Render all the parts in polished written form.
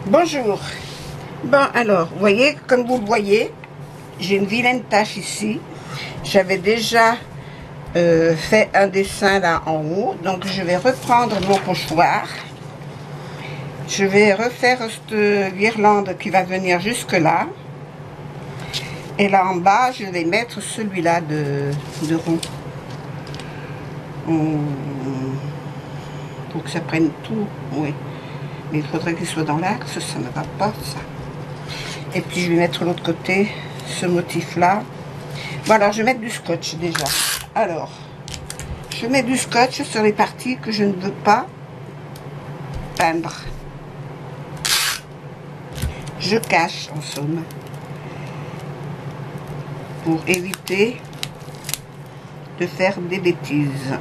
Bonjour. Bon alors, vous voyez, comme vous le voyez, j'ai une vilaine tache ici. J'avais déjà fait un dessin là en haut, donc je vais reprendre mon pochoir. Je vais refaire cette guirlande qui va venir jusque là. Et là en bas, je vais mettre celui-là de rond. Pour que ça prenne tout, oui. Mais il faudrait qu'il soit dans l'axe, ça ne va pas ça. Et puis je vais mettre l'autre côté, ce motif-là. Bon alors je vais mettre du scotch déjà. Alors, je mets du scotch sur les parties que je ne veux pas peindre. Je cache en somme. Pour éviter de faire des bêtises.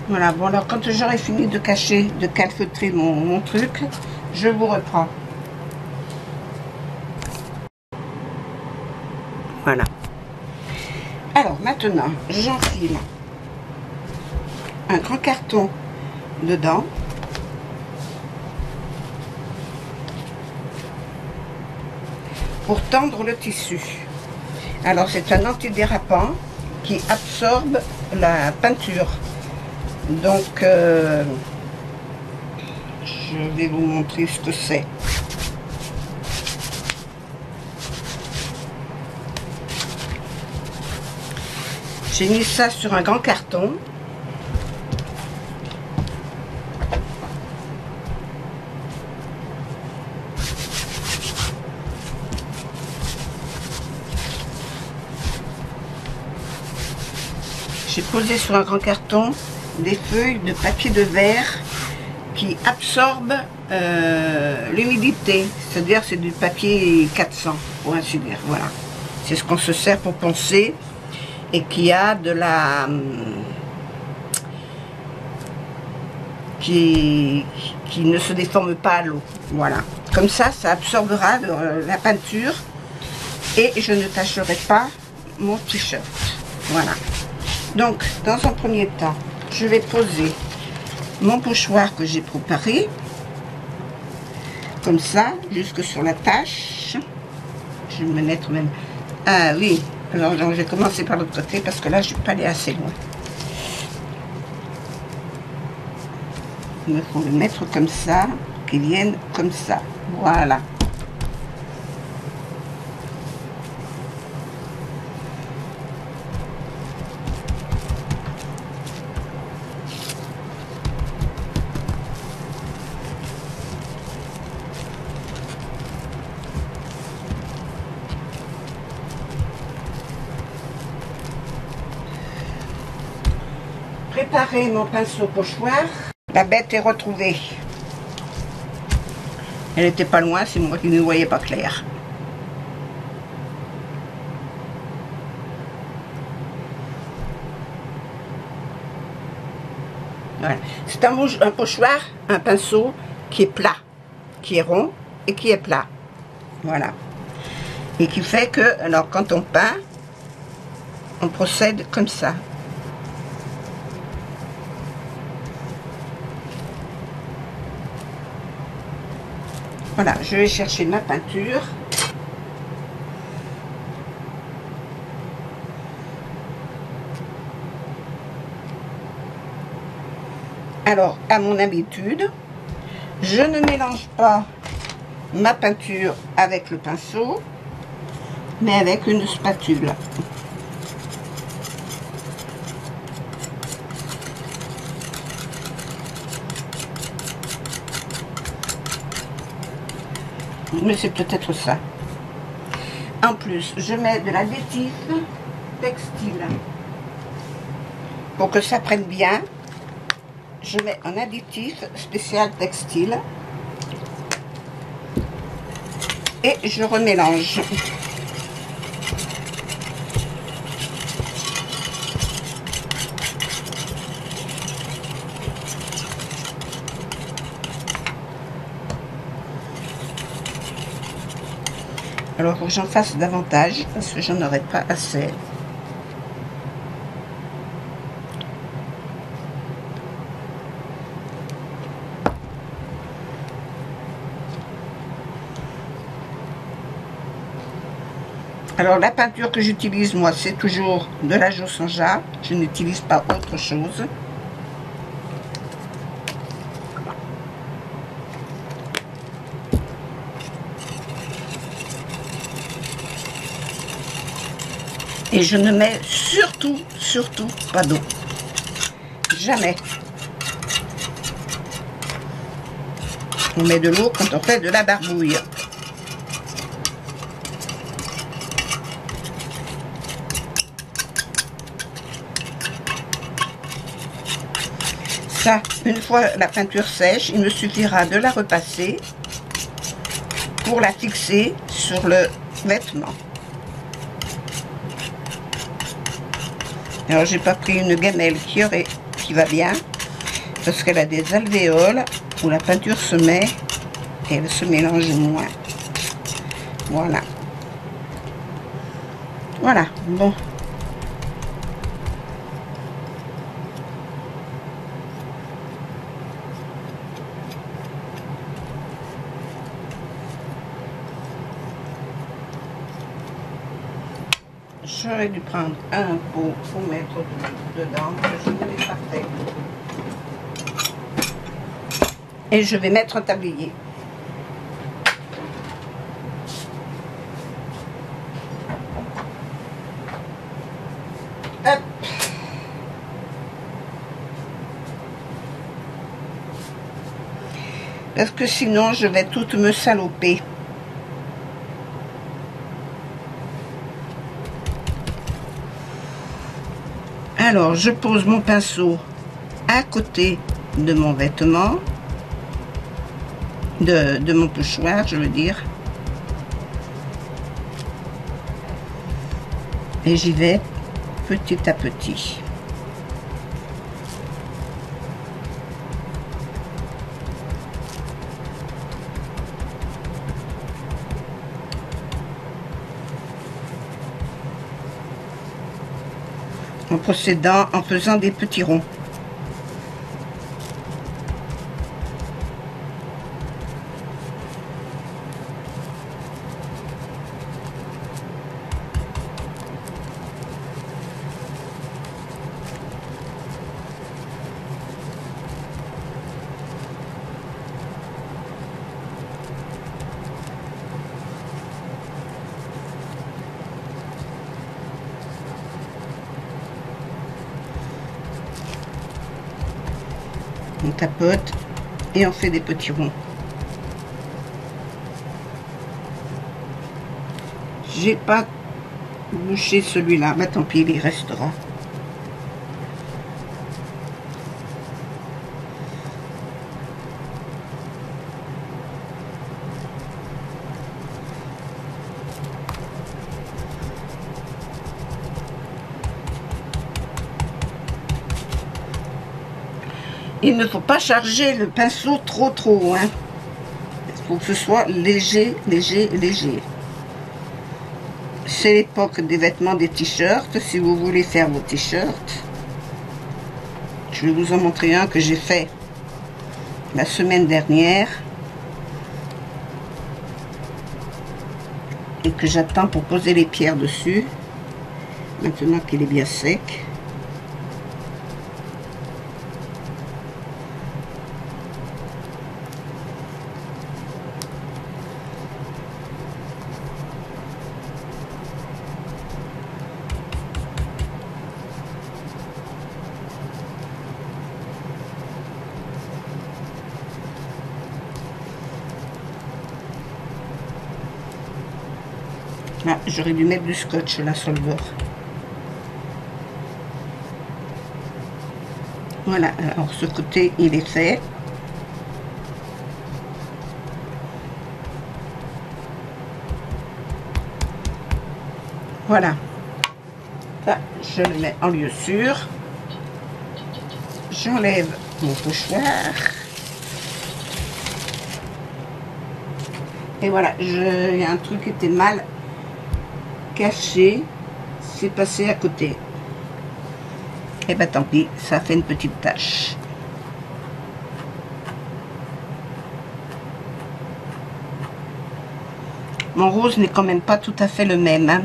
Voilà, bon alors quand j'aurai fini de cacher, de calfeutrer mon truc, je vous reprends. Voilà. Alors maintenant, j'enfile un grand carton dedans. Pour tendre le tissu. Alors c'est un antidérapant qui absorbe la peinture. Donc, je vais vous montrer ce que c'est. J'ai mis ça sur un grand carton. J'ai posé sur un grand carton des feuilles de papier de verre qui absorbent l'humidité, c'est-à-dire c'est du papier 400 pour ainsi dire, voilà. C'est ce qu'on se sert pour poncer et qui a de la... qui ne se déforme pas à l'eau, voilà. Comme ça absorbera la peinture et je ne tacherai pas mon t-shirt, voilà. Donc, dans un premier temps, je vais poser mon pochoir que j'ai préparé, comme ça, jusque sur la tache. Je vais me mettre même... Ah oui, alors je vais commencer par l'autre côté parce que là, je ne vais pas aller assez loin. Il faut le mettre comme ça, qu'il vienne comme ça. Voilà. Préparer mon pinceau pochoir. La bête est retrouvée. Elle n'était pas loin, c'est moi qui ne voyais pas clair. Voilà. C'est un pochoir, un pinceau qui est plat, qui est rond et qui est plat. Voilà. Et qui fait que, alors quand on peint, on procède comme ça. Voilà, je vais chercher ma peinture. Alors, à mon habitude, je ne mélange pas ma peinture avec le pinceau, mais avec une spatule. Mais c'est peut-être ça. En plus, je mets de l'additif textile. Pour que ça prenne bien, je mets un additif spécial textile. Et je remélange. Alors, il faut que j'en fasse davantage parce que j'en aurai pas assez. Alors, la peinture que j'utilise, moi, c'est toujours de la Josanja. Je n'utilise pas autre chose. Et je ne mets surtout pas d'eau. Jamais. On met de l'eau quand on fait de la barbouille. Ça, une fois la peinture sèche, il me suffira de la repasser pour la fixer sur le vêtement. Alors, j'ai pas pris une gamelle qui va bien parce qu'elle a des alvéoles où la peinture se met et elle se mélange moins. Voilà. Voilà, bon. J'aurais dû prendre un pot pour mettre dedans, que je ne l'ai pas fait. Et je vais mettre un tablier. Hop. Parce que sinon, je vais toute me saloper. Alors, je pose mon pinceau à côté de mon vêtement, de mon pochoir, je veux dire. Et j'y vais petit à petit. En procédant, en faisant des petits ronds. On tapote et on fait des petits ronds. J'ai pas bouché celui-là, mais tant pis, il y restera. Il ne faut pas charger le pinceau trop, hein. Il faut que ce soit léger. C'est l'époque des vêtements, des t-shirts. Si vous voulez faire vos t-shirts, je vais vous en montrer un que j'ai fait la semaine dernière et que j'attends pour poser les pierres dessus. Maintenant qu'il est bien sec. Ah, j'aurais dû mettre du scotch là sur le bord. Voilà, alors ce côté il est fait. Voilà. Ça, je le mets en lieu sûr. J'enlève mon pochoir. Et voilà, il y a un truc qui était mal caché. C'est passé à côté. Et ben tant pis, ça fait une petite tache. Mon rose n'est quand même pas tout à fait le même. Hein.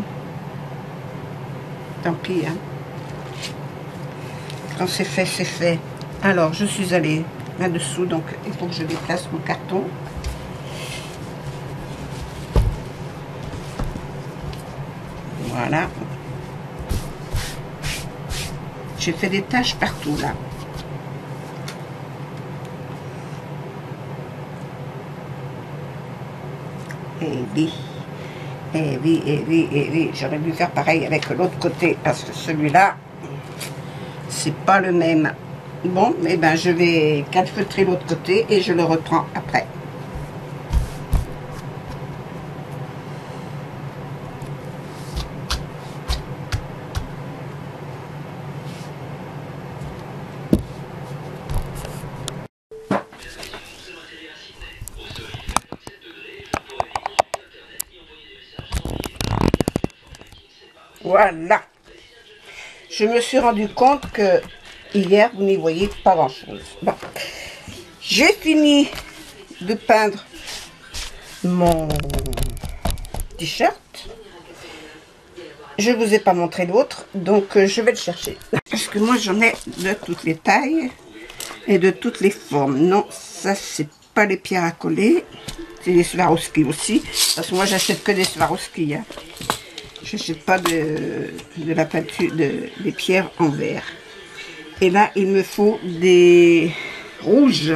Tant pis. Hein. Quand c'est fait, c'est fait. Alors, je suis allée là-dessous, donc il faut que je déplace mon carton. Voilà. J'ai fait des taches partout, là. Et oui. Et oui, et oui, et oui. J'aurais dû faire pareil avec l'autre côté, parce que celui-là, c'est pas le même. Bon, eh ben, je vais calfeutrer l'autre côté et je le reprends après. Voilà. Je me suis rendu compte que hier, vous n'y voyez pas grand-chose. Bon. J'ai fini de peindre mon t-shirt. Je vous ai pas montré l'autre, donc je vais le chercher. Parce que moi, j'en ai de toutes les tailles et de toutes les formes. Non, ça, c'est pas les pierres à coller. C'est des Swarovski aussi. Parce que moi, j'achète que des Swarovski. Hein. Je n'achète pas de la peinture, des pierres en verre. Et là, il me faut des rouges.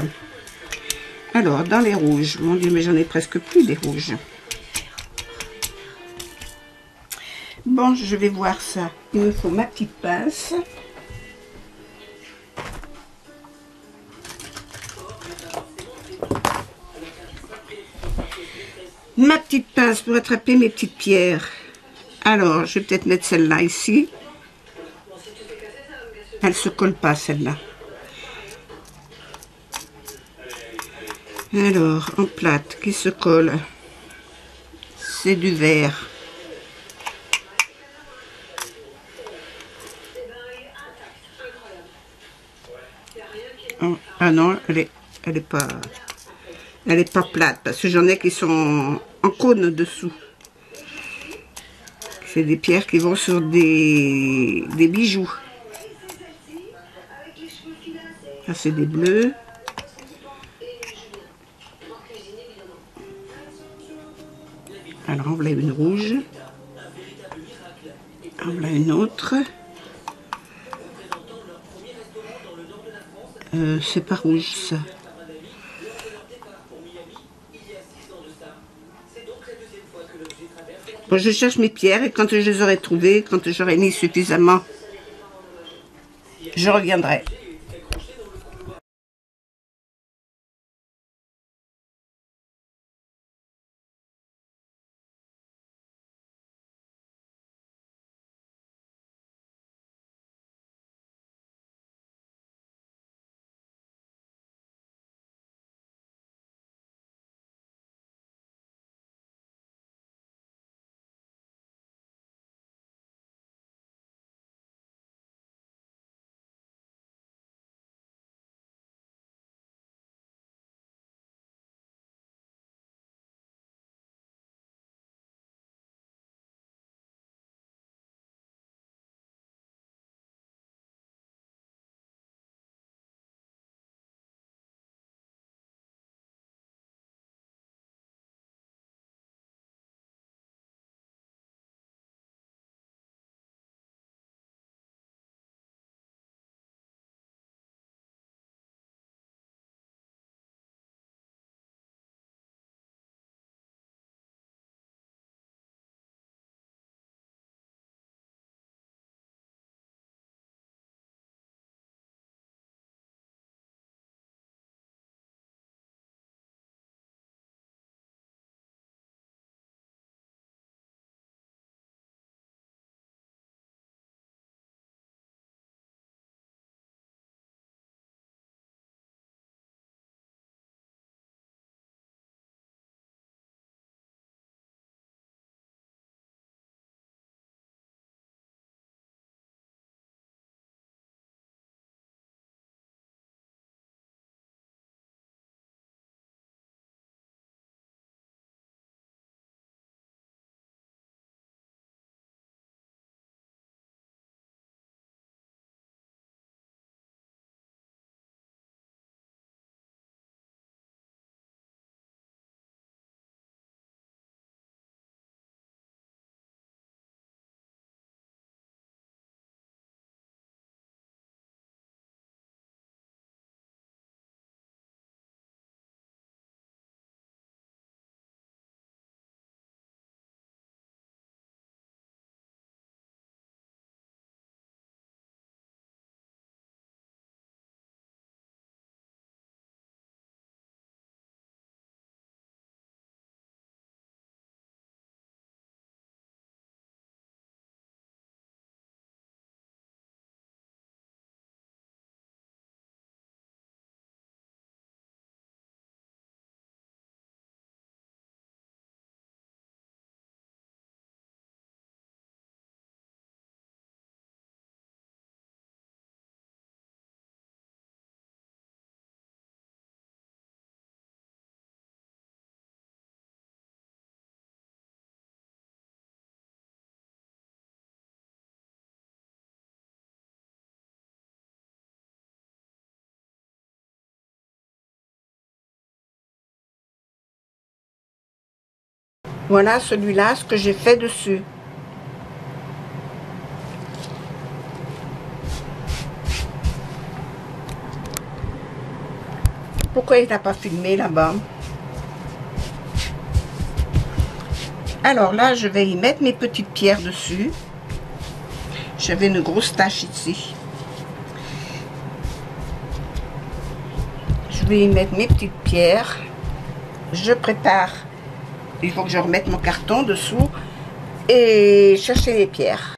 Alors, dans les rouges, mon Dieu, mais j'en ai presque plus des rouges. Bon, je vais voir ça. Il me faut ma petite pince. Ma petite pince pour attraper mes petites pierres. Alors, je vais peut-être mettre celle-là ici. Elle se colle pas, celle-là. Alors, en plate, qui se colle. C'est du verre. Oh, ah non, elle est pas plate, parce que j'en ai qui sont en cône dessous. C'est des pierres qui vont sur des bijoux. Ça, c'est des bleus. Alors, on voilà une rouge. On voilà une autre. C'est pas rouge, ça. Bon, je cherche mes pierres et quand je les aurai trouvées, quand j'aurai mis suffisamment, je reviendrai. Voilà celui-là, ce que j'ai fait dessus. Pourquoi il n'a pas filmé là-bas? Alors là, je vais y mettre mes petites pierres dessus. J'avais une grosse tache ici. Je vais y mettre mes petites pierres. Je prépare. Il faut que je remette mon carton dessous et chercher les pierres.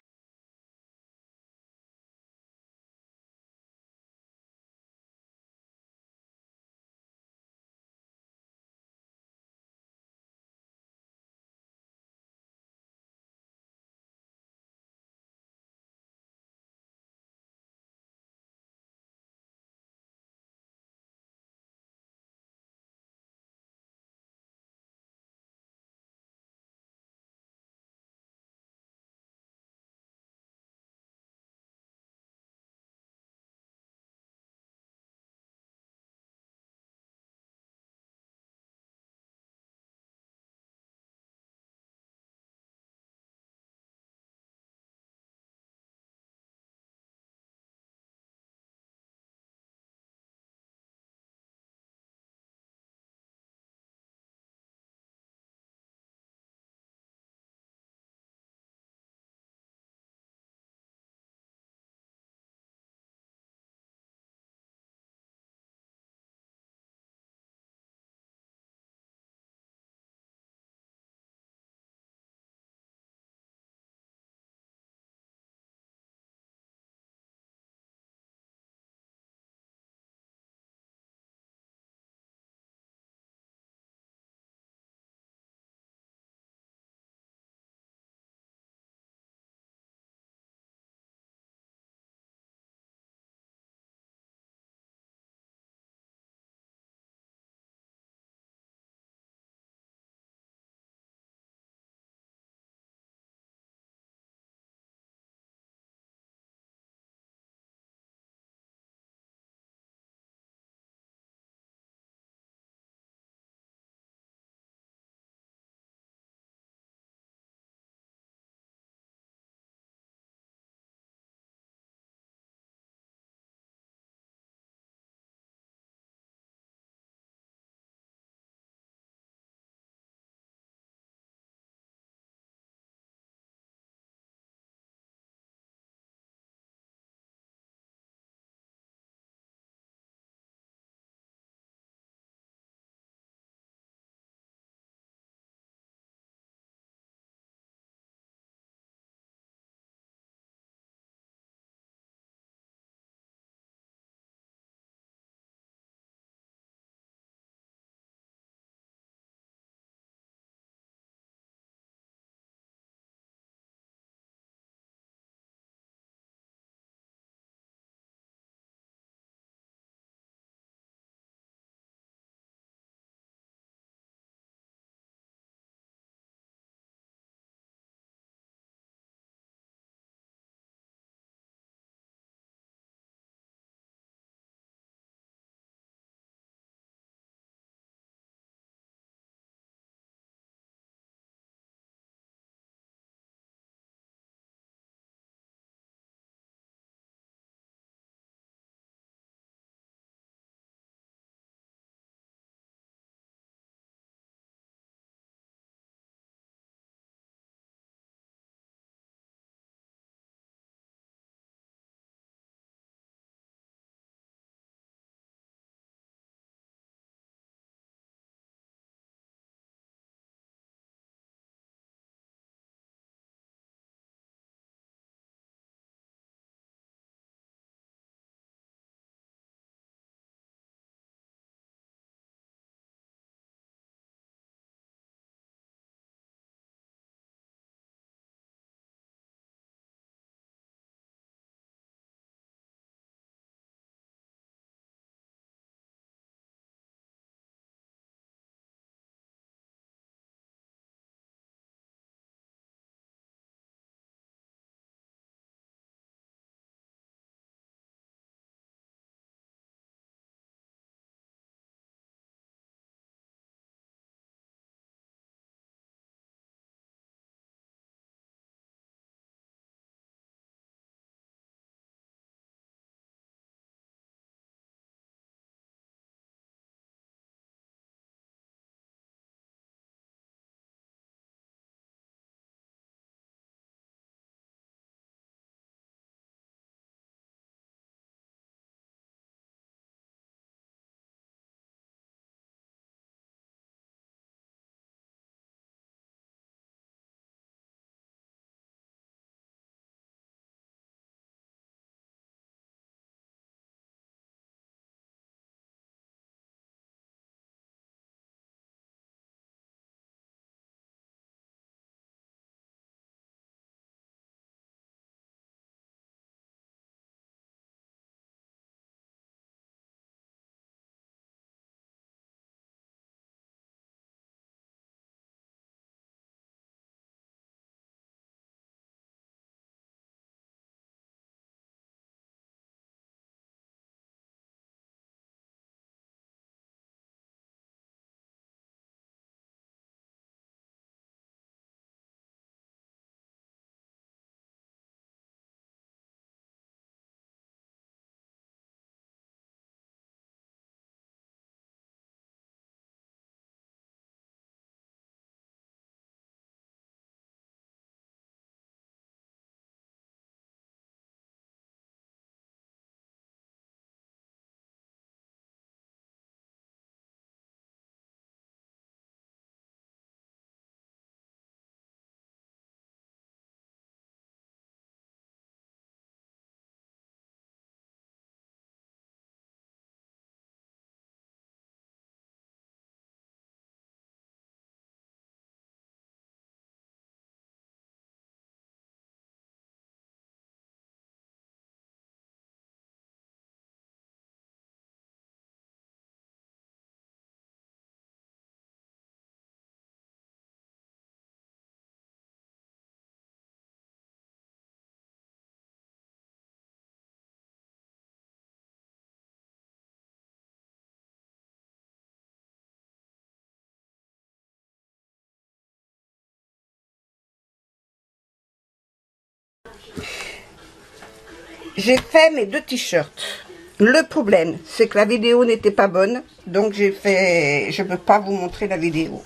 j'ai fait mes 2 t-shirts. Le problème, c'est que la vidéo n'était pas bonne, donc je ne peux pas vous montrer la vidéo.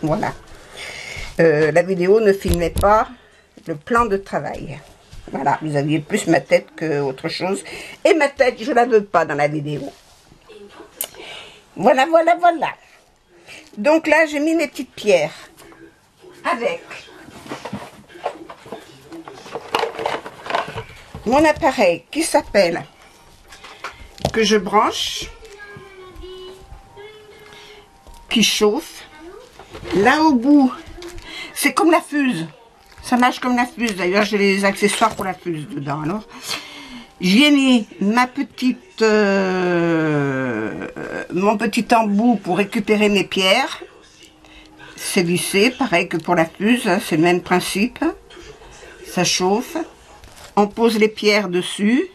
Voilà. La vidéo ne filmait pas le plan de travail. Voilà, vous aviez plus ma tête qu'autre chose. Et ma tête, je ne la veux pas dans la vidéo. Voilà, voilà, voilà. Donc là, j'ai mis mes petites pierres avec mon appareil qui s'appelle, que je branche, qui chauffe. Là au bout, c'est comme la fuse. Ça marche comme la fuse. D'ailleurs, j'ai les accessoires pour la fuse dedans. Alors, j'y ai mis ma petite, mon petit embout pour récupérer mes pierres. C'est lissé, pareil que pour la fuse. Hein, c'est le même principe. Ça chauffe. On pose les pierres dessus.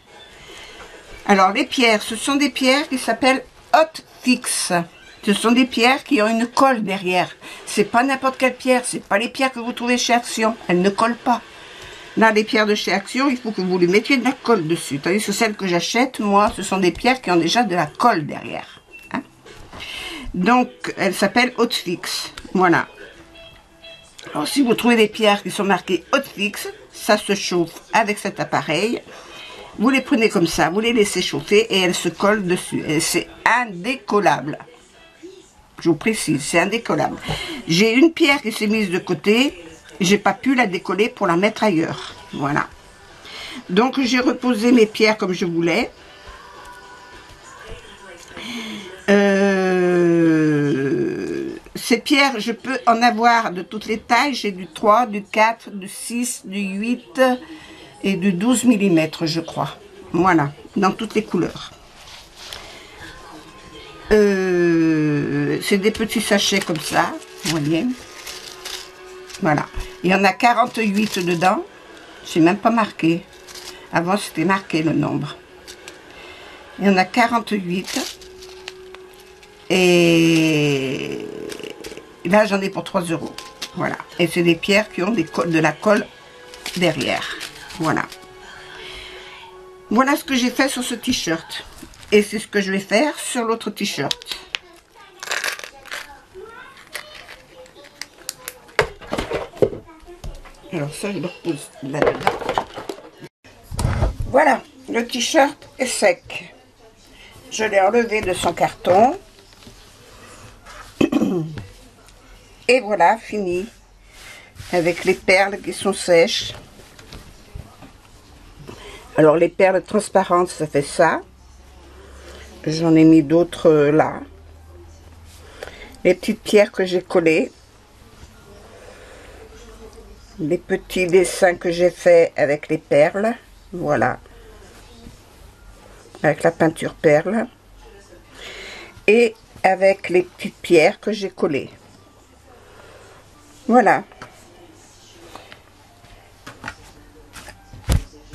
Alors, les pierres, ce sont des pierres qui s'appellent Hot Fix. Ce sont des pierres qui ont une colle derrière. C'est pas n'importe quelle pierre. C'est pas les pierres que vous trouvez chez Action. Elles ne collent pas. Là, les pierres de chez Action, il faut que vous lui mettiez de la colle dessus. Tandis que celles que j'achète, moi, ce sont des pierres qui ont déjà de la colle derrière. Hein. Donc, elles s'appellent Hot Fix. Voilà. Alors, si vous trouvez des pierres qui sont marquées Hot Fix, ça se chauffe avec cet appareil. Vous les prenez comme ça, vous les laissez chauffer et elles se collent dessus. Et c'est indécollable. Je vous précise, c'est indécollable. J'ai une pierre qui s'est mise de côté. J'ai pas pu la décoller pour la mettre ailleurs. Voilà. Donc, j'ai reposé mes pierres comme je voulais. Ces pierres, je peux en avoir de toutes les tailles. J'ai du 3, du 4, du 6, du 8 et du 12 mm, je crois. Voilà, dans toutes les couleurs. C'est des petits sachets comme ça, vous voyez. Voilà. Il y en a 48 dedans. C'est même pas marqué. Avant, c'était marqué le nombre. Il y en a 48. Et là, j'en ai pour 3 €. Voilà. Et c'est des pierres qui ont de la colle derrière. Voilà. Voilà ce que j'ai fait sur ce t-shirt. Et c'est ce que je vais faire sur l'autre t-shirt. Alors ça, je le repose là-dedans. Voilà, le t-shirt est sec. Je l'ai enlevé de son carton. Et voilà, fini. Avec les perles qui sont sèches. Alors les perles transparentes, ça fait ça. J'en ai mis d'autres là. Les petites pierres que j'ai collées. Les petits dessins que j'ai fait avec les perles. Voilà. Avec la peinture perle. Et avec les petites pierres que j'ai collées. Voilà.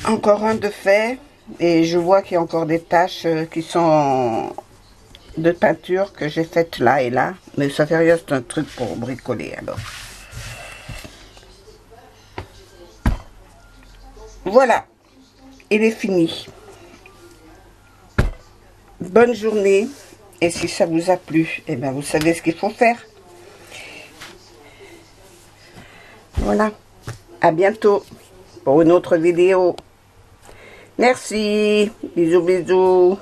Encore un de fait. Et je vois qu'il y a encore des taches qui sont de peinture que j'ai faites là et là. Mais ça fait rien, c'est un truc pour bricoler alors. Voilà. Il est fini. Bonne journée. Et si ça vous a plu, eh bien vous savez ce qu'il faut faire. Voilà. À bientôt pour une autre vidéo. Merci. Bisous, bisous.